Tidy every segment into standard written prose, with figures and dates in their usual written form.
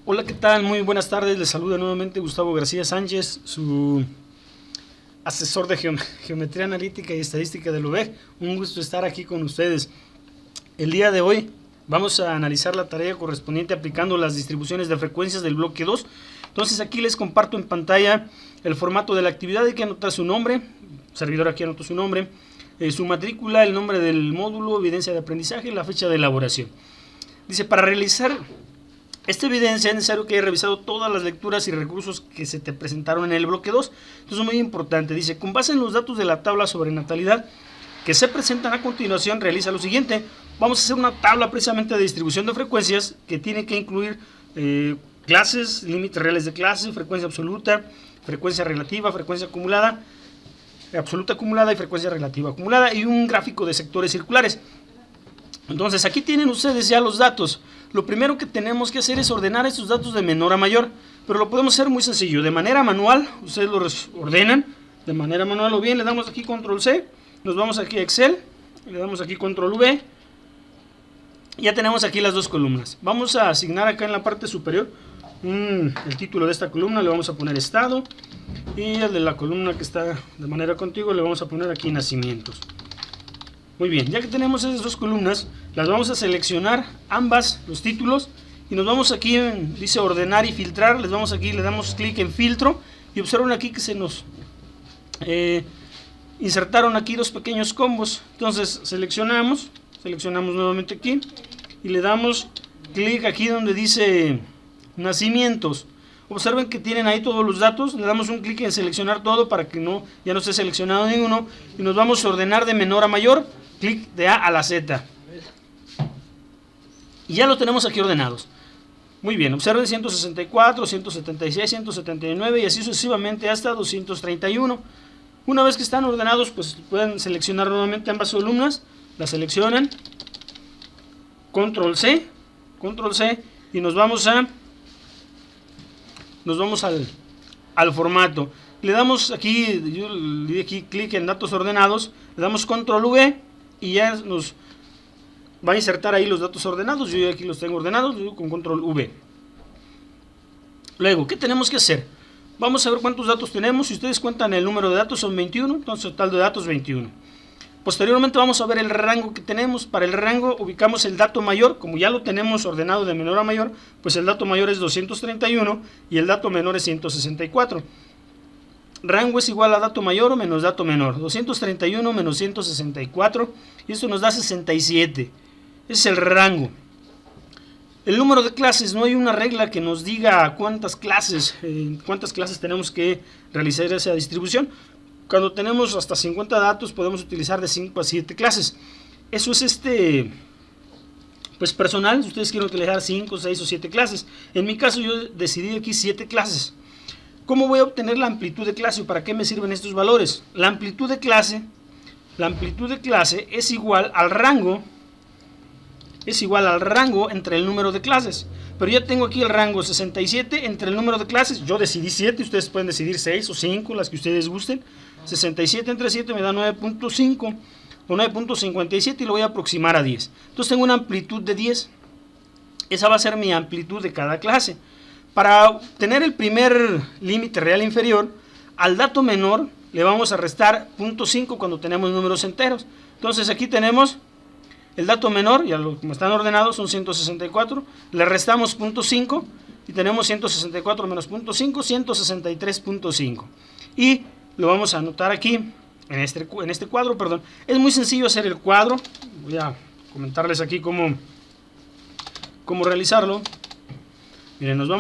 Hola, ¿qué tal? Muy buenas tardes. Les saluda nuevamente Gustavo García Sánchez, su asesor de Geometría Analítica y Estadística del UVEC. Un gusto estar aquí con ustedes. El día de hoy vamos a analizar la tarea correspondiente aplicando las distribuciones de frecuencias del bloque 2. Entonces aquí les comparto en pantalla el formato de la actividad. Hay que anotar su nombre, el servidor aquí anotó su nombre, su matrícula, el nombre del módulo, evidencia de aprendizaje y la fecha de elaboración. Dice, para realizar esta evidencia es necesario que hayas revisado todas las lecturas y recursos que se te presentaron en el bloque 2. Entonces es muy importante. Dice, con base en los datos de la tabla sobre natalidad que se presentan a continuación, realiza lo siguiente. Vamos a hacer una tabla precisamente de distribución de frecuencias que tiene que incluir clases, límites reales de clases, frecuencia absoluta, frecuencia relativa, frecuencia acumulada, absoluta acumulada y frecuencia relativa acumulada, y un gráfico de sectores circulares. Entonces aquí tienen ustedes ya los datos. Lo primero que tenemos que hacer es ordenar estos datos de menor a mayor, pero lo podemos hacer muy sencillo, de manera manual. Ustedes los ordenan de manera manual, o bien le damos aquí control C, nos vamos aquí a Excel, le damos aquí control V, ya tenemos aquí las dos columnas. Vamos a asignar acá en la parte superior el título de esta columna, le vamos a poner estado, y el de la columna que está de manera contigua le vamos a poner aquí nacimientos. Muy bien, ya que tenemos esas dos columnas, las vamos a seleccionar ambas, los títulos, y nos vamos aquí en, dice ordenar y filtrar, les vamos aquí, le damos clic en filtro, y observen aquí que se nos insertaron aquí dos pequeños combos. Entonces seleccionamos nuevamente aquí, y le damos clic aquí donde dice nacimientos. Observen que tienen ahí todos los datos, le damos un clic en seleccionar todo para que ya no esté seleccionado ninguno, y nos vamos a ordenar de menor a mayor, clic de A a la Z. Y ya lo tenemos aquí ordenados. Muy bien, observen 164, 176, 179 y así sucesivamente hasta 231. Una vez que están ordenados, pues pueden seleccionar nuevamente ambas columnas, las seleccionan, control C, y nos vamos al formato. Le damos aquí, yo le di aquí clic en datos ordenados, le damos control V y ya nos va a insertar ahí los datos ordenados. Yo aquí los tengo ordenados, yo con control V. Luego, ¿qué tenemos que hacer? Vamos a ver cuántos datos tenemos. Si ustedes cuentan el número de datos son 21, entonces total de datos 21. Posteriormente vamos a ver el rango que tenemos. Para el rango ubicamos el dato mayor, como ya lo tenemos ordenado de menor a mayor, pues el dato mayor es 231 y el dato menor es 164. Rango es igual a dato mayor o menos dato menor, 231 menos 164, y esto nos da 67. Ese es el rango. El número de clases, no hay una regla que nos diga cuántas clases tenemos que realizar esa distribución. Cuando tenemos hasta 50 datos podemos utilizar de 5 a 7 clases. Eso es pues personal, si ustedes quieren utilizar 5, 6 o 7 clases. En mi caso yo decidí aquí 7 clases. ¿Cómo voy a obtener la amplitud de clase o para qué me sirven estos valores? La amplitud de clase es igual al rango entre el número de clases. Pero ya tengo aquí el rango 67 entre el número de clases. Yo decidí 7, ustedes pueden decidir 6 o 5, las que ustedes gusten. 67 entre 7 me da 9.5 o 9.57 y lo voy a aproximar a 10. Entonces tengo una amplitud de 10. Esa va a ser mi amplitud de cada clase. Para obtener el primer límite real inferior, al dato menor le vamos a restar 0.5 cuando tenemos números enteros. Entonces aquí tenemos el dato menor, ya como están ordenados son 164, le restamos 0.5 y tenemos 164 menos 0.5, 163.5. Y lo vamos a anotar aquí en este cuadro, perdón. Es muy sencillo hacer el cuadro. Voy a comentarles aquí cómo realizarlo. Miren, yo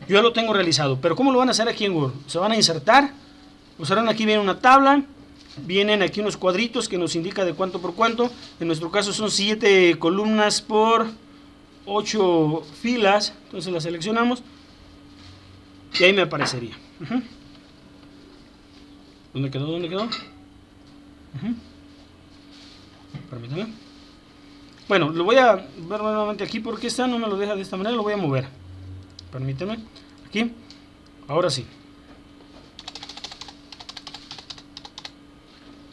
ya lo tengo realizado, pero ¿cómo lo van a hacer aquí en Word? Se van a insertar, usarán aquí viene una tabla, vienen aquí unos cuadritos que nos indica de cuánto por cuánto. En nuestro caso son 7 columnas por 8 filas, entonces las seleccionamos y ahí me aparecería. ¿Dónde quedó? Permítame. Bueno, lo voy a ver nuevamente aquí porque esta no me lo deja de esta manera, lo voy a mover. Permíteme. Aquí. Ahora sí.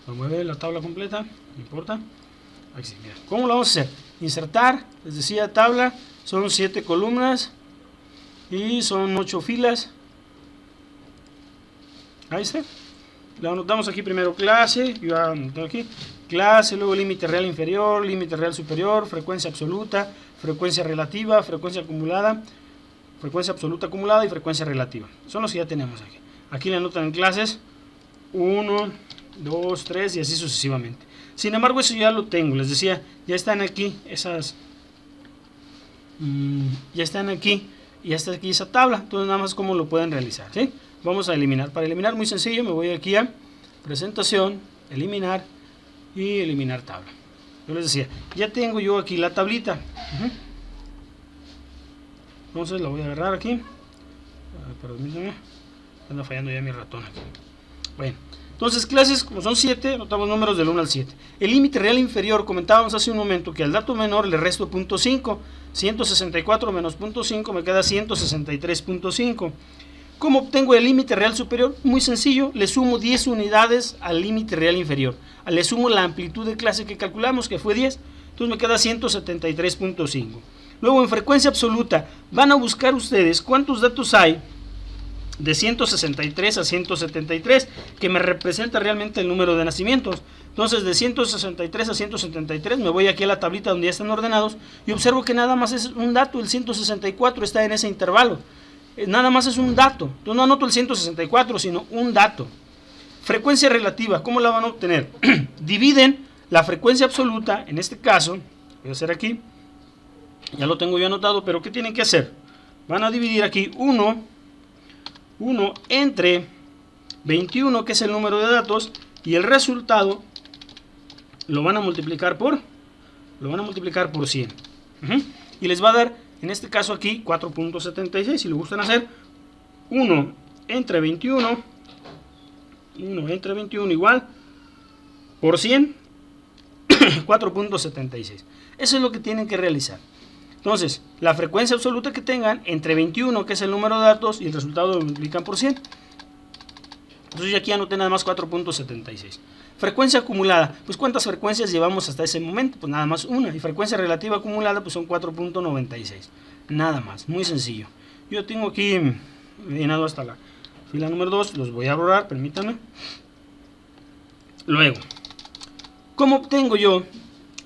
Lo mueve la tabla completa, no importa. Ahí sí, mira. ¿Cómo lo vamos a hacer? Insertar, les decía tabla, son 7 columnas Y son 8 filas. Ahí está. Lo anotamos aquí primero clase. Yo anoto aquí. Clase, luego límite real inferior, límite real superior, frecuencia absoluta, frecuencia relativa, frecuencia acumulada, frecuencia absoluta acumulada y frecuencia relativa. Son los que ya tenemos aquí. Aquí le anotan en clases 1, 2, 3 y así sucesivamente. Sin embargo, eso ya lo tengo. Les decía, ya están aquí esas... ya están aquí. Y ya está aquí esa tabla. Entonces nada más cómo lo pueden realizar, ¿sí? Vamos a eliminar. Para eliminar muy sencillo, me voy aquí a presentación, eliminar y eliminar tabla. Yo les decía, ya tengo yo aquí la tablita. Entonces la voy a agarrar aquí. Permítanme, anda fallando ya mi ratón aquí. Bueno, entonces clases, como son 7, anotamos números del 1 al 7. El límite real inferior, comentábamos hace un momento que al dato menor le resto 0.5. 164 menos 0.5 me queda 163.5. ¿Cómo obtengo el límite real superior? Muy sencillo, le sumo 10 unidades al límite real inferior. Le sumo la amplitud de clase que calculamos, que fue 10, entonces me queda 173.5. Luego en frecuencia absoluta, van a buscar ustedes cuántos datos hay de 163 a 173, que me representa realmente el número de nacimientos. Entonces de 163 a 173 me voy aquí a la tablita donde ya están ordenados y observo que nada más es un dato, el 164 está en ese intervalo. Nada más es un dato. Entonces no anoto el 164, sino un dato. Frecuencia relativa, ¿cómo la van a obtener? Dividen la frecuencia absoluta, en este caso, voy a hacer aquí, ya lo tengo yo anotado, pero ¿qué tienen que hacer? Van a dividir aquí 1 entre 21, que es el número de datos, y el resultado lo van a multiplicar por 100. Y les va a dar, en este caso aquí, 4.76. Si lo gustan hacer, 1 entre 21 igual por 100, 4.76. Eso es lo que tienen que realizar. Entonces, la frecuencia absoluta que tengan entre 21, que es el número de datos, y el resultado lo multiplican por 100. Entonces, yo aquí anoté nada más 4.76. Frecuencia acumulada, pues ¿cuántas frecuencias llevamos hasta ese momento? Pues nada más una. Y frecuencia relativa acumulada, pues son 4.96. Nada más, muy sencillo. Yo tengo aquí llenado hasta la fila número 2, los voy a borrar, permítanme. Luego, ¿cómo obtengo yo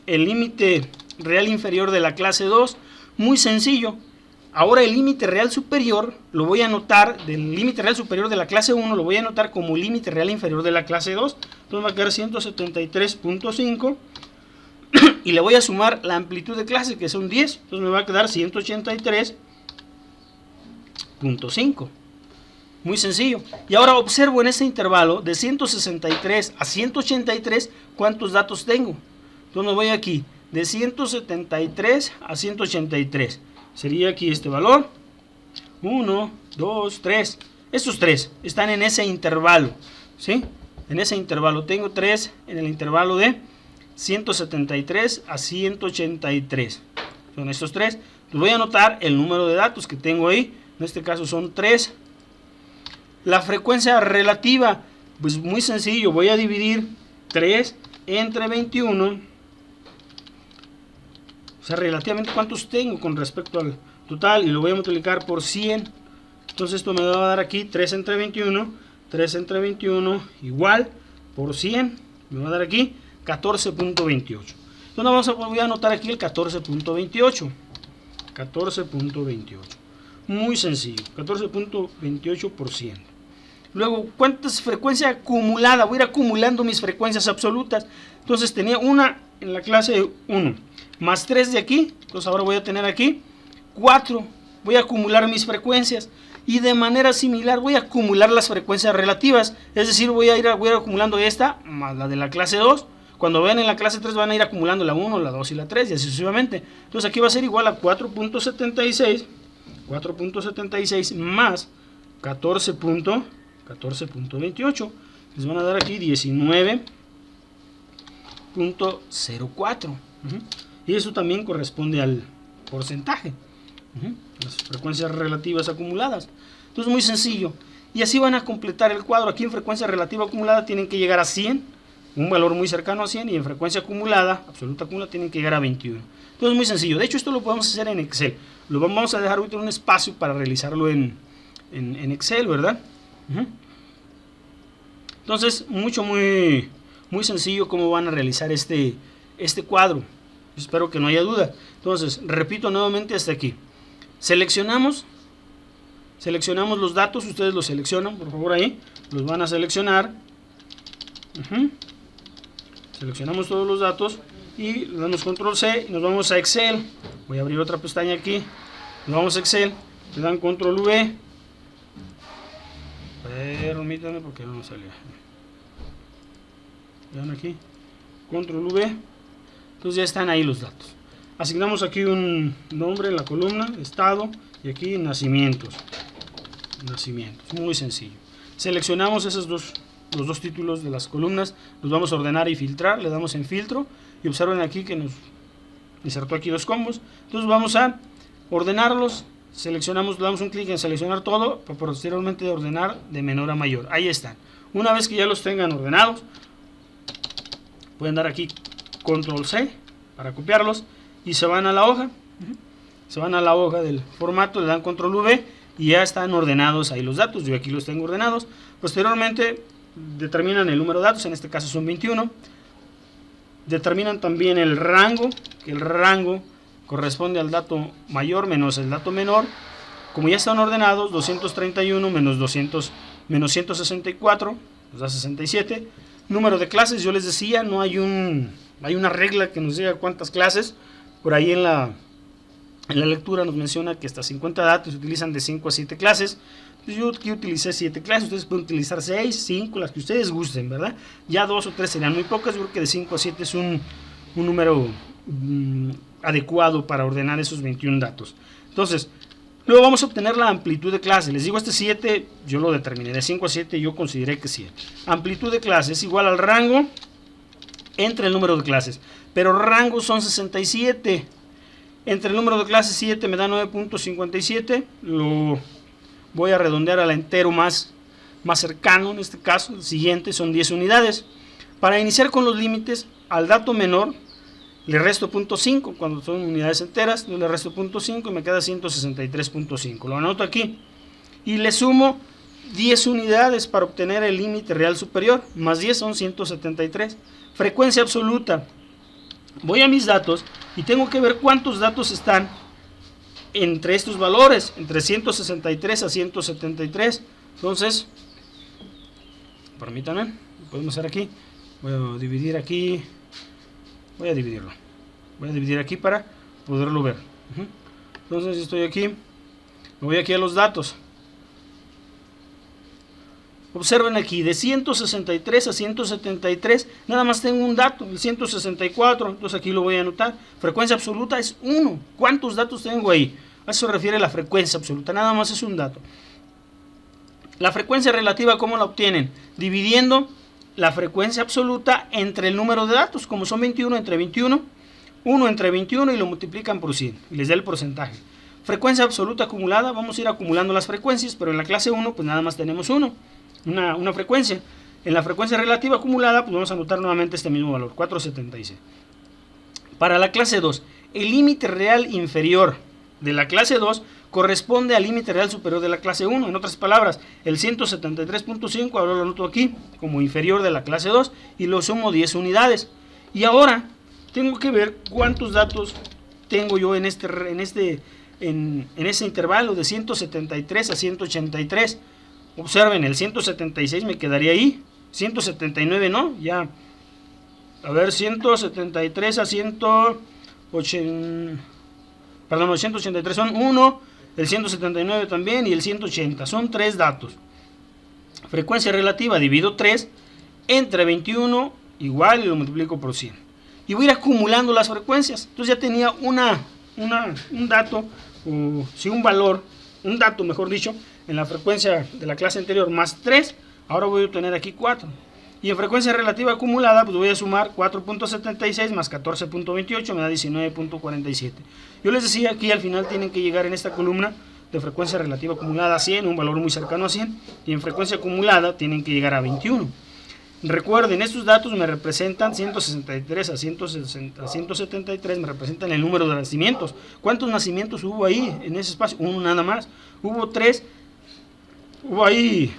el límite real inferior de la clase 2? Muy sencillo. Ahora el límite real superior lo voy a anotar, del límite real superior de la clase 1 lo voy a anotar como límite real inferior de la clase 2. Entonces va a quedar 173.5 y le voy a sumar la amplitud de clase, que son 10. Entonces me va a quedar 183.5. Muy sencillo. Y ahora observo en ese intervalo de 163 a 183 cuántos datos tengo. Entonces me voy aquí de 173 a 183. Sería aquí este valor. 1, 2, 3. Estos 3 están en ese intervalo. ¿Sí? En ese intervalo. Tengo 3 en el intervalo de 173 a 183. Son estos 3. Voy a anotar el número de datos que tengo ahí. En este caso son 3. La frecuencia relativa, pues muy sencillo. Voy a dividir 3 entre 21. O sea, relativamente cuántos tengo con respecto al total. Y lo voy a multiplicar por 100. Entonces esto me va a dar aquí 3 entre 21. 3 entre 21 igual por 100. Me va a dar aquí 14.28. Entonces voy a anotar aquí el 14.28. 14.28. Muy sencillo. 14.28%. Luego, ¿cuántas frecuencia acumulada? Voy a ir acumulando mis frecuencias absolutas. Entonces tenía una en la clase 1. Más 3 de aquí. Entonces ahora voy a tener aquí 4. Voy a acumular mis frecuencias. Y de manera similar voy a acumular las frecuencias relativas. Es decir, voy a ir acumulando esta más la de la clase 2. Cuando vean en la clase 3 van a ir acumulando la 1, la 2 y la 3 y así sucesivamente. Entonces aquí va a ser igual a 4.76. 4.76 más 14.28. Les van a dar aquí 19.04. Y eso también corresponde al porcentaje. Las frecuencias relativas acumuladas. Entonces muy sencillo. Y así van a completar el cuadro. Aquí en frecuencia relativa acumulada tienen que llegar a 100. un valor muy cercano a 100, y en frecuencia acumulada, absoluta acumulada, tienen que llegar a 21. Entonces es muy sencillo. De hecho, esto lo podemos hacer en Excel. Lo vamos a dejar ahorita un espacio para realizarlo en Excel, ¿verdad? Entonces, muy sencillo cómo van a realizar este cuadro. Espero que no haya duda. Entonces, repito nuevamente hasta aquí. Seleccionamos los datos, ustedes los seleccionan, por favor ahí, los van a seleccionar. Seleccionamos todos los datos y le damos control C y nos vamos a Excel. Voy a abrir otra pestaña aquí, nos vamos a Excel, le dan control V. Permítanme porque no me salió. Vean aquí, control V. Entonces ya están ahí los datos. Asignamos aquí un nombre en la columna, estado, y aquí nacimientos. Muy sencillo. Seleccionamos los dos títulos de las columnas, los vamos a ordenar y filtrar, le damos en filtro y observen aquí que nos insertó aquí los combos. Entonces vamos a ordenarlos, seleccionamos, le damos un clic en seleccionar todo para posteriormente ordenar de menor a mayor. Ahí están. Una vez que ya los tengan ordenados, pueden dar aquí control C para copiarlos y se van a la hoja. Se van a la hoja del formato, le dan control V y ya están ordenados ahí los datos. Yo aquí los tengo ordenados. Posteriormente determinan el número de datos, en este caso son 21. Determinan también el rango, que el rango corresponde al dato mayor menos el dato menor. Como ya están ordenados, 231 menos 164 nos da 67. Número de clases, yo les decía, no hay una regla que nos diga cuántas clases. Por ahí en la lectura nos menciona que hasta 50 datos se utilizan de 5 a 7 clases. Entonces yo aquí utilicé 7 clases, ustedes pueden utilizar 6, 5, las que ustedes gusten, ¿verdad? Ya 2 o 3 serían muy pocas, yo creo que de 5 a 7 es un número adecuado para ordenar esos 21 datos. Entonces, luego vamos a obtener la amplitud de clase. Les digo, este 7 yo lo determiné, de 5 a 7 yo consideré que 7. Amplitud de clase es igual al rango entre el número de clases, pero rango son 67. Entre el número de clases 7 me da 9.57, lo voy a redondear al entero más cercano, en este caso, el siguiente son 10 unidades. Para iniciar con los límites, al dato menor le resto 0.5, cuando son unidades enteras, yo le resto 0.5 y me queda 163.5, lo anoto aquí. Y le sumo 10 unidades para obtener el límite real superior, más 10 son 173. Frecuencia absoluta, voy a mis datos y tengo que ver cuántos datos están entre estos valores, entre 163 a 173. Entonces, permítanme, lo podemos hacer aquí. Voy a dividir aquí, voy a dividir aquí para poderlo ver. Entonces estoy aquí, me voy aquí a los datos. Observen aquí, de 163 a 173, nada más tengo un dato, el 164, entonces aquí lo voy a anotar. Frecuencia absoluta es 1. ¿Cuántos datos tengo ahí? A eso se refiere la frecuencia absoluta, nada más es un dato. La frecuencia relativa, ¿cómo la obtienen? Dividiendo la frecuencia absoluta entre el número de datos, como son 21 entre 21, 1 entre 21 y lo multiplican por 100 y les da el porcentaje. Frecuencia absoluta acumulada, vamos a ir acumulando las frecuencias, pero en la clase 1 pues nada más tenemos una frecuencia. En la frecuencia relativa acumulada pues vamos a anotar nuevamente este mismo valor, 476. Para la clase 2, el límite real inferior de la clase 2 corresponde al límite real superior de la clase 1. En otras palabras, el 173.5 ahora lo anoto aquí como inferior de la clase 2 y lo sumo 10 unidades. Y ahora tengo que ver cuántos datos tengo yo en ese intervalo de 173 a 183. Observen, el 176 me quedaría ahí, 179 no, ya. A ver, 173 a 183 son 1, el 179 también y el 180, son 3 datos. Frecuencia relativa, divido 3 entre 21 igual y lo multiplico por 100. Y voy a ir acumulando las frecuencias. Entonces ya tenía un dato, o sí, un valor, un dato mejor dicho, en la frecuencia de la clase anterior más 3, ahora voy a obtener aquí 4. Y en frecuencia relativa acumulada, pues voy a sumar 4.76 más 14.28, me da 19.47. Yo les decía, aquí al final tienen que llegar en esta columna de frecuencia relativa acumulada a 100, un valor muy cercano a 100, y en frecuencia acumulada tienen que llegar a 21. Recuerden, estos datos me representan 163 a 160, a 173, me representan el número de nacimientos. ¿Cuántos nacimientos hubo ahí en ese espacio? Uno nada más. Hubo 3. Hubo ahí...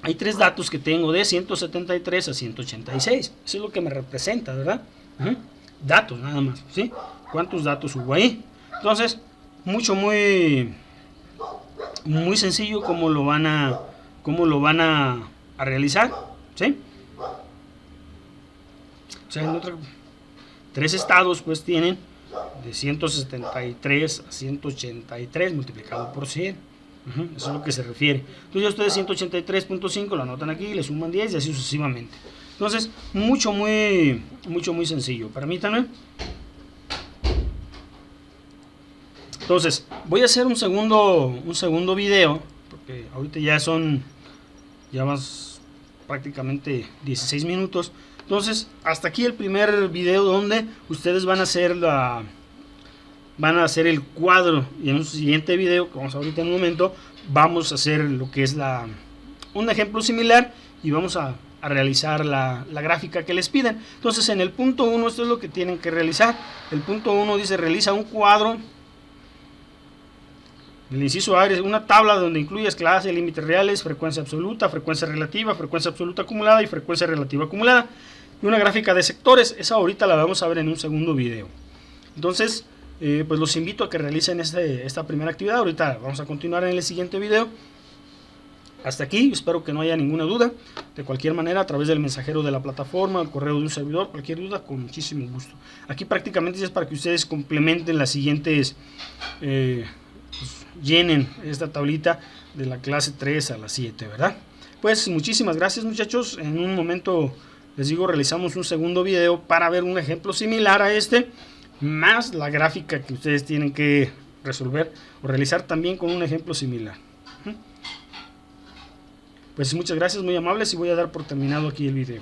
Hay 3 datos que tengo de 173 a 186. Eso es lo que me representa, ¿verdad? Datos nada más, ¿sí? ¿Cuántos datos hubo ahí? Entonces, muy sencillo cómo lo van a realizar, ¿sí? O sea, 3 estados pues tienen de 173 a 183 multiplicado por 100. Eso es lo que se refiere. Entonces ustedes 183.5 lo anotan aquí, le suman 10 y así sucesivamente. Entonces, muy sencillo. Permítanme. Entonces, voy a hacer un segundo video, porque ahorita ya más prácticamente 16 minutos. Entonces, hasta aquí el primer video donde ustedes van a hacer el cuadro, y en un siguiente video que vamos a ahorita en un momento vamos a hacer lo que es un ejemplo similar y vamos a realizar la gráfica que les piden. Entonces en el punto 1 esto es lo que tienen que realizar. El punto 1 dice realiza un cuadro. El inciso A es una tabla donde incluyes clase, límites reales, frecuencia absoluta, frecuencia relativa, frecuencia absoluta acumulada y frecuencia relativa acumulada, y una gráfica de sectores. Esa ahorita la vamos a ver en un segundo video. Entonces pues los invito a que realicen esta primera actividad. Ahorita vamos a continuar en el siguiente video. Hasta aquí, espero que no haya ninguna duda. De cualquier manera, a través del mensajero de la plataforma, el correo de un servidor, cualquier duda, con muchísimo gusto. Aquí prácticamente es para que ustedes complementen las siguientes, pues, llenen esta tablita de la clase 3 a la 7, ¿verdad? Pues muchísimas gracias, muchachos. En un momento, les digo, realizamos un segundo video para ver un ejemplo similar a este, más la gráfica que ustedes tienen que resolver o realizar también con un ejemplo similar. Pues muchas gracias, muy amables, y voy a dar por terminado aquí el video.